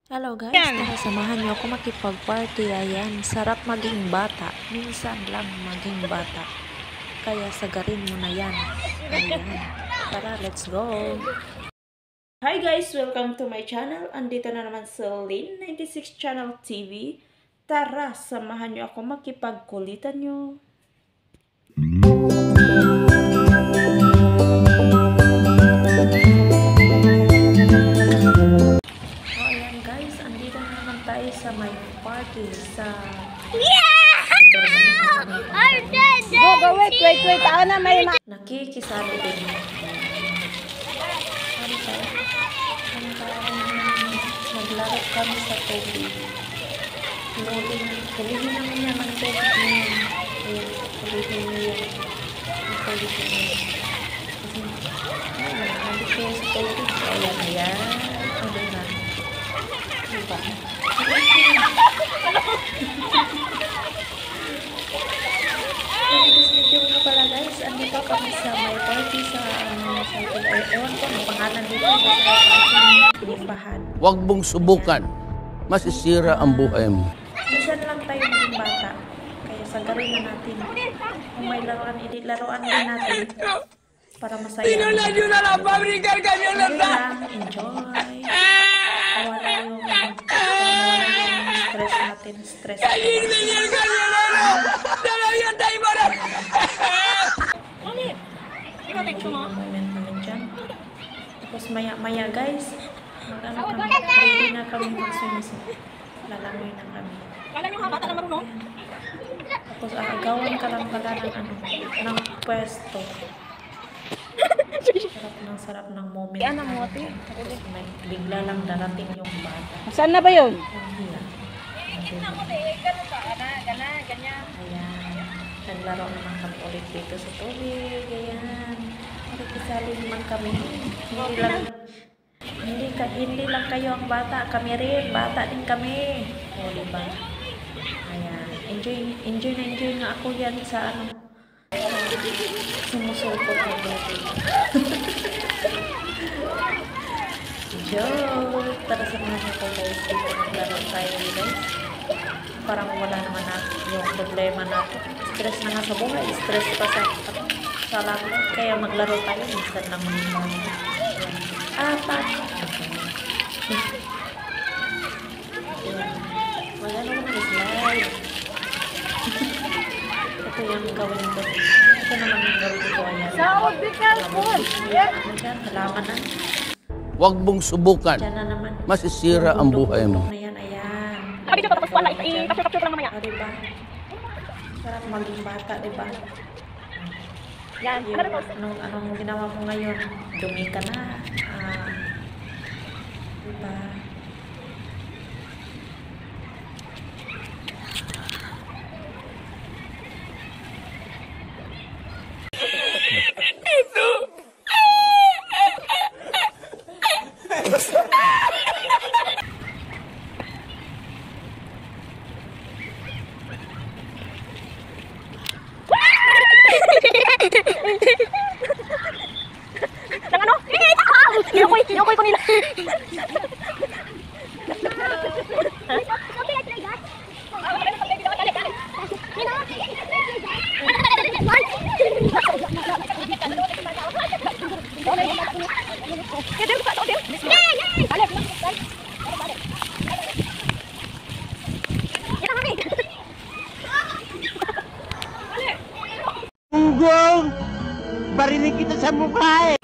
Hello guys, tara samahan niyo ako makipag-party. Ayan, sarap maging bata. Minsan lang maging bata. Kaya sagarin mo na yan. Ayan, tara, let's go. Hi guys, welcome to my channel. Andito na naman sa Lin96 Channel TV. Tara, samahan niyo ako makipagkulitan niyo. Sa my party sa wait. Ako na may nakikisali din. Naglaro kami sa tubig. Kulihin naman niya ng tubig niya. Ayan, kulihin niya. Kulihin niya. Kasi, nandito kayo sa tubig. Ayan. Ano na. Diba? Video nga pala guys, andito kami sa may party sa ewan ko ang pangalan dito sa Lipahan. Huwag mong subukan, masisira ang buhay mo. Minsan lang tayo maging bata, kaya sagarin na natin. Kung may laruan, laruan din natin para masaya. Tinulan nyo na lang, pabrikan ka nyo lang na! Enjoy! Wala yung stress natin, stress. Tingnan ka nyo na lang! Talagang tayo mo na! Moment namin dyan. Tapos maya guys, mag-ano kami, ready na kami magsumiso. Lalangoy na kami. Tapos agawan ka lang pala ng pwesto. Sarap ng moment. Tapos may bigla lang darating yung bata. Saan na ba yun? Ayan. Naglaro naman kami ulit dito sa tubig. Ayan. Nakikisali naman kami. Hindi lang kayo ang bata. Kami rin. Bata din kami. O, diba? Ayan. Enjoy nga ako yan sa sumusulpot ng tubig. Joke! Tara samahan niyo ko guys. Dito naglaro tayo guys. Parang wala naman na yung problema natin. Stress na nga sa buhay. Stress pa sa lahat. Kaya maglaro tayo. Minsan lang mga apat. Wala naman nag-slide. Ito yung gawin ko. Ito naman yung gawin ko. Ayan. Sa Bicol Food! Halaman na. Huwag mong subukan, Diyan na naman. masisira ang buhay mo. Ayan. Sabi dito, tapos wala, i-capture lang mamaya. O, diba? Sarap maging bata, diba? Yan, Anong ginawa mo ngayon? Dumi ka na. Diba? Nang ano? Inukoy ko nila. Gunggong! Barinig kita sa mukha eh!